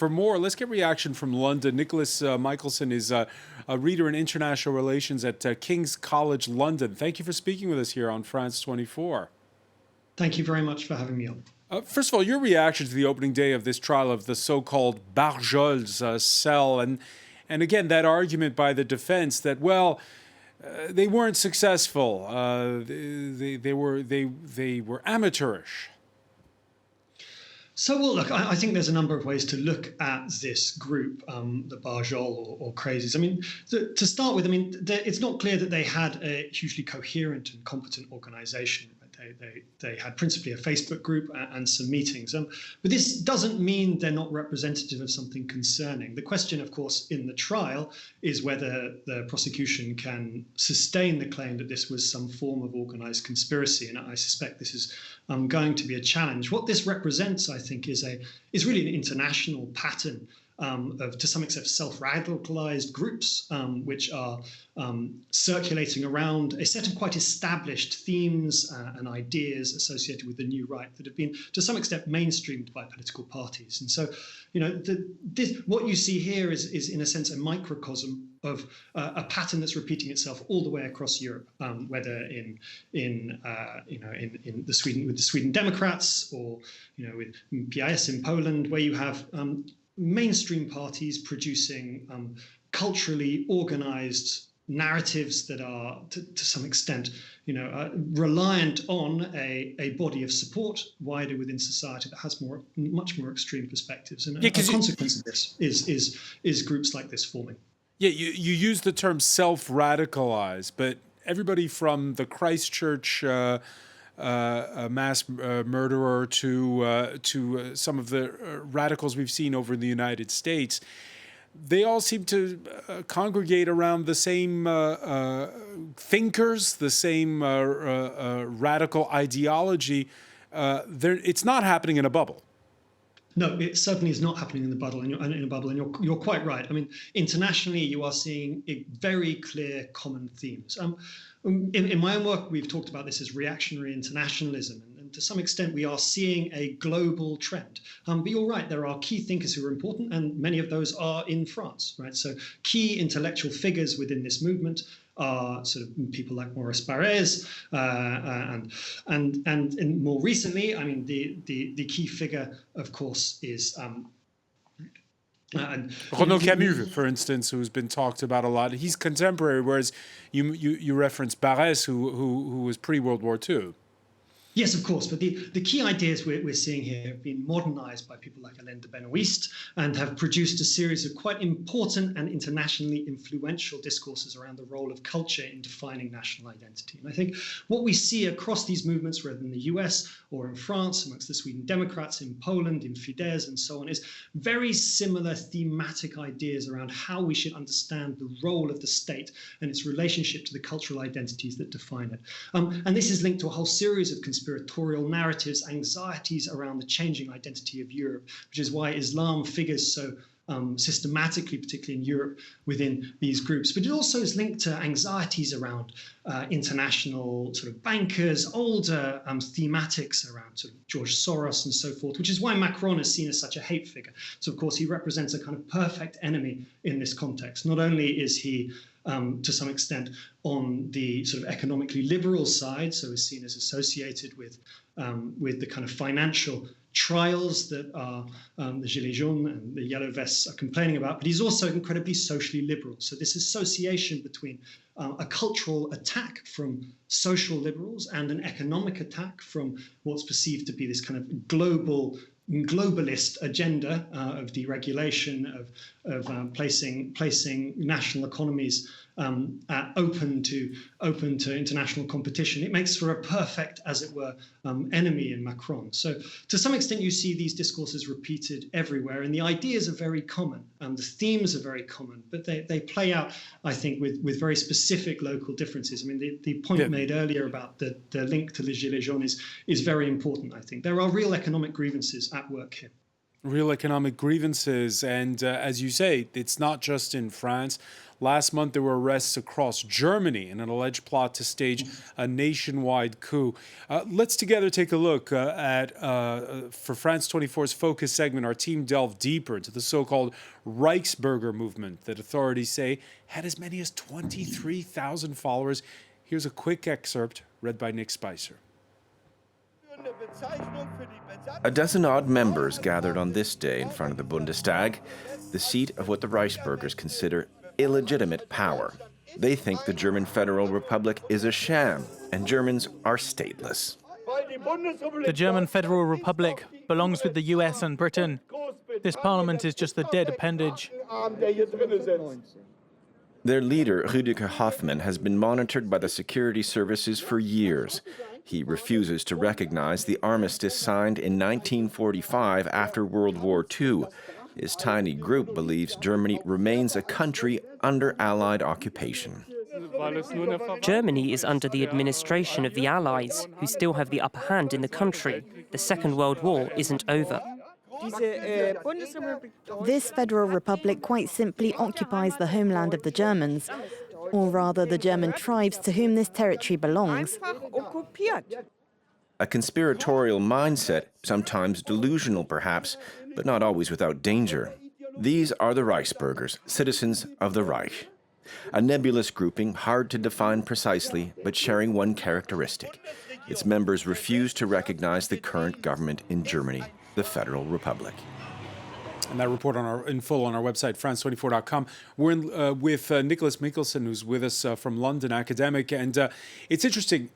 for more, let's get reaction from London. Nicholas Michelson is a reader in international relations at King's College London. Thank you for speaking with us here on France 24. Thank you very much for having me on. First of all, your reaction to the opening day of this trial of the so-called Barjol's cell, and again that argument by the defense that they weren't successful, they were amateurish. So, well, look, I think there's a number of ways to look at this group, the Barjol or Crazies. I mean, to start with, it's not clear that they had a hugely coherent and competent organization. They had principally a Facebook group and some meetings. But this doesn't mean they're not representative of something concerning. The question, of course, in the trial is whether the prosecution can sustain the claim that this was some form of organized conspiracy. And I suspect this is going to be a challenge. What this represents, I think, is really an international pattern of, to some extent, self-radicalized groups, which are circulating around a set of quite established themes and ideas associated with the new right that have been, to some extent, mainstreamed by political parties. And so, what you see here is, in a sense, a microcosm of a pattern that's repeating itself all the way across Europe, whether in the Sweden Democrats, or with PiS in Poland, where you have mainstream parties producing culturally organized narratives that are, to some extent, reliant on a body of support wider within society that has much more extreme perspectives. And a consequence of this is groups like this forming. Yeah, you use the term self-radicalize, but everybody from the Christchurch mass murderer to some of the radicals we've seen over in the United States, they all seem to congregate around the same thinkers, the same radical ideology. It's not happening in a bubble. No, it certainly is not happening in the bubble, and you're quite right. I mean, internationally, you are seeing very clear common themes. In my own work, we've talked about this as reactionary internationalism, and to some extent, we are seeing a global trend. But you're right, there are key thinkers who are important, and many of those are in France, right? So key intellectual figures within this movement are sort of people like Maurice Barrès, and more recently, I mean, the key figure, of course, is Renaud Camus, for instance, who's been talked about a lot. He's contemporary, whereas you reference Barrès, who was pre-World War II. Yes, of course, but the key ideas we're seeing here have been modernized by people like Alain de Benoist and have produced a series of quite important and internationally influential discourses around the role of culture in defining national identity. And I think what we see across these movements, whether in the US or in France, amongst the Sweden Democrats, in Poland, in Fidesz, and so on, is very similar thematic ideas around how we should understand the role of the state and its relationship to the cultural identities that define it. And this is linked to a whole series of conspiratorial narratives, anxieties around the changing identity of Europe, which is why Islam figures so systematically, particularly in Europe, within these groups. But it also is linked to anxieties around international sort of bankers, older thematics around sort of George Soros and so forth, which is why Macron is seen as such a hate figure. So, of course, he represents a kind of perfect enemy in this context. Not only is he to some extent on the sort of economically liberal side, so is seen as associated with the kind of financial trials that are the Gilets jaunes and the Yellow Vests are complaining about, but he's also incredibly socially liberal. So this association between a cultural attack from social liberals and an economic attack from what's perceived to be this kind of globalist agenda of deregulation, of placing national economies open to international competition. It makes for a perfect, as it were, enemy in Macron. So to some extent, you see these discourses repeated everywhere, and the ideas are very common, and the themes are very common, but they play out, I think, with very specific local differences. I mean, the point made earlier about the link to the Gilets jaunes is very important, I think. There are real economic grievances at work here. Real economic grievances, and as you say, it's not just in France. Last month, there were arrests across Germany in an alleged plot to stage a nationwide coup. Let's together take a look for France 24's Focus segment, our team delved deeper into the so-called Reichsbürger movement that authorities say had as many as 23,000 followers. Here's a quick excerpt read by Nick Spicer. A dozen odd members gathered on this day in front of the Bundestag, the seat of what the Reichsbürgers consider illegitimate power. They think the German Federal Republic is a sham and Germans are stateless. The German Federal Republic belongs with the US and Britain. This parliament is just the dead appendage. Their leader, Rüdiger Hoffmann, has been monitored by the security services for years. He refuses to recognize the armistice signed in 1945 after World War II. His tiny group believes Germany remains a country under Allied occupation. Germany is under the administration of the Allies, who still have the upper hand in the country. The Second World War isn't over. This federal republic quite simply occupies the homeland of the Germans, or rather the German tribes to whom this territory belongs. A conspiratorial mindset, sometimes delusional perhaps, but not always without danger. These are the Reichsbürgers, citizens of the Reich. A nebulous grouping, hard to define precisely, but sharing one characteristic. Its members refuse to recognize the current government in Germany, the Federal Republic. And that report in full on our website, france24.com. We're with Nicholas Michelsen, who's with us from London, academic. And it's interesting,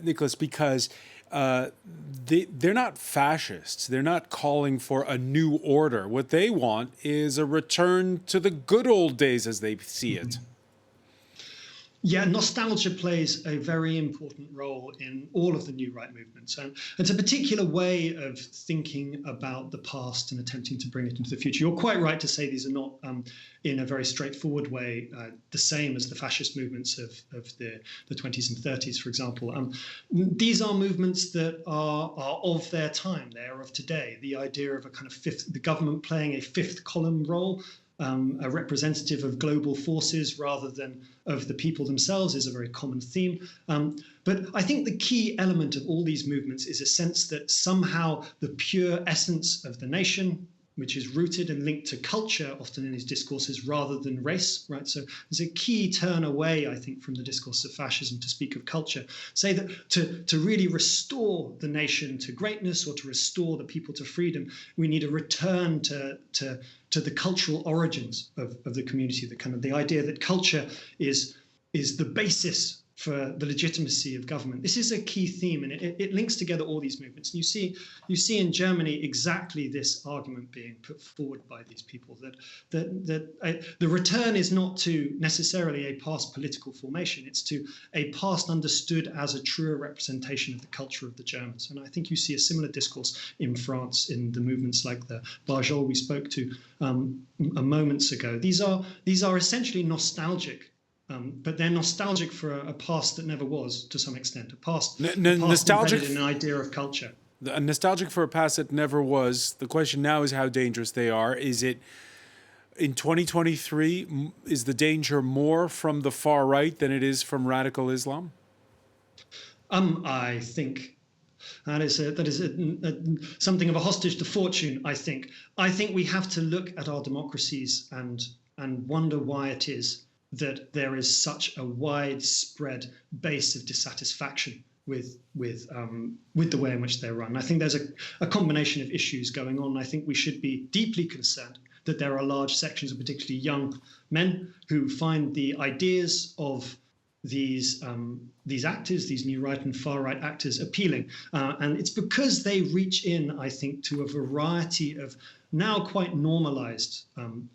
Nicholas, because they're not fascists. They're not calling for a new order. What they want is a return to the good old days as they see it. Yeah, nostalgia plays a very important role in all of the new right movements. And it's a particular way of thinking about the past and attempting to bring it into the future. You're quite right to say these are not, in a very straightforward way, the same as the fascist movements of the 20s and 30s, for example. These are movements that are of their time. They are of today. The idea of a kind of the government playing a fifth column role, a representative of global forces rather than of the people themselves, is a very common theme. But I think the key element of all these movements is a sense that somehow the pure essence of the nation, which is rooted and linked to culture, often in these discourses, rather than race, right? So there's a key turn away, I think, from the discourse of fascism to speak of culture. Say that to really restore the nation to greatness or to restore the people to freedom, we need a return to the cultural origins of the community, the idea that culture is the basis for the legitimacy of government. This is a key theme, and it links together all these movements. And you see in Germany exactly this argument being put forward by these people, that the return is not to necessarily a past political formation, it's to a past understood as a truer representation of the culture of the Germans. And I think you see a similar discourse in France in the movements like the Barjol we spoke to moments ago. These are essentially nostalgic. But they're nostalgic for a past that never was, to some extent. A past nostalgic in an idea of culture. Nostalgic for a past that never was. The question now is how dangerous they are. Is it in 2023? Is the danger more from the far right than it is from radical Islam? I think that is something of a hostage to fortune. I think we have to look at our democracies and wonder why it is that there is such a widespread base of dissatisfaction with the way in which they're run. I think there's a combination of issues going on. I think we should be deeply concerned that there are large sections of particularly young men who find the ideas of these actors, these new right and far right actors, appealing. And it's because they reach in, I think, to a variety of now quite normalized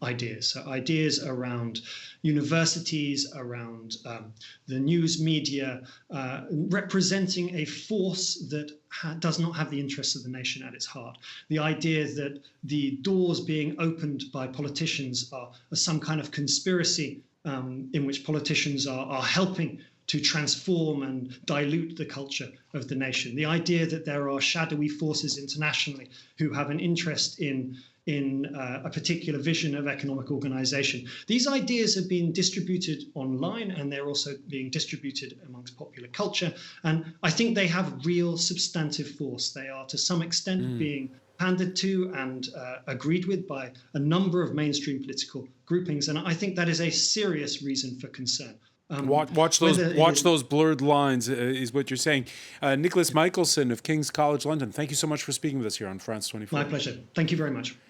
ideas. So ideas around universities, around the news media, representing a force that does not have the interests of the nation at its heart. The idea that the doors being opened by politicians are some kind of conspiracy in which politicians are helping to transform and dilute the culture of the nation. The idea that there are shadowy forces internationally who have an interest in in a particular vision of economic organization. These ideas have been distributed online, and they're also being distributed amongst popular culture. And I think they have real substantive force. They are, to some extent, being pandered to and agreed with by a number of mainstream political groupings. And I think that is a serious reason for concern. Watch those blurred lines, is what you're saying. Nicholas Michelson of King's College London, thank you so much for speaking with us here on France 24. My pleasure. Thank you very much.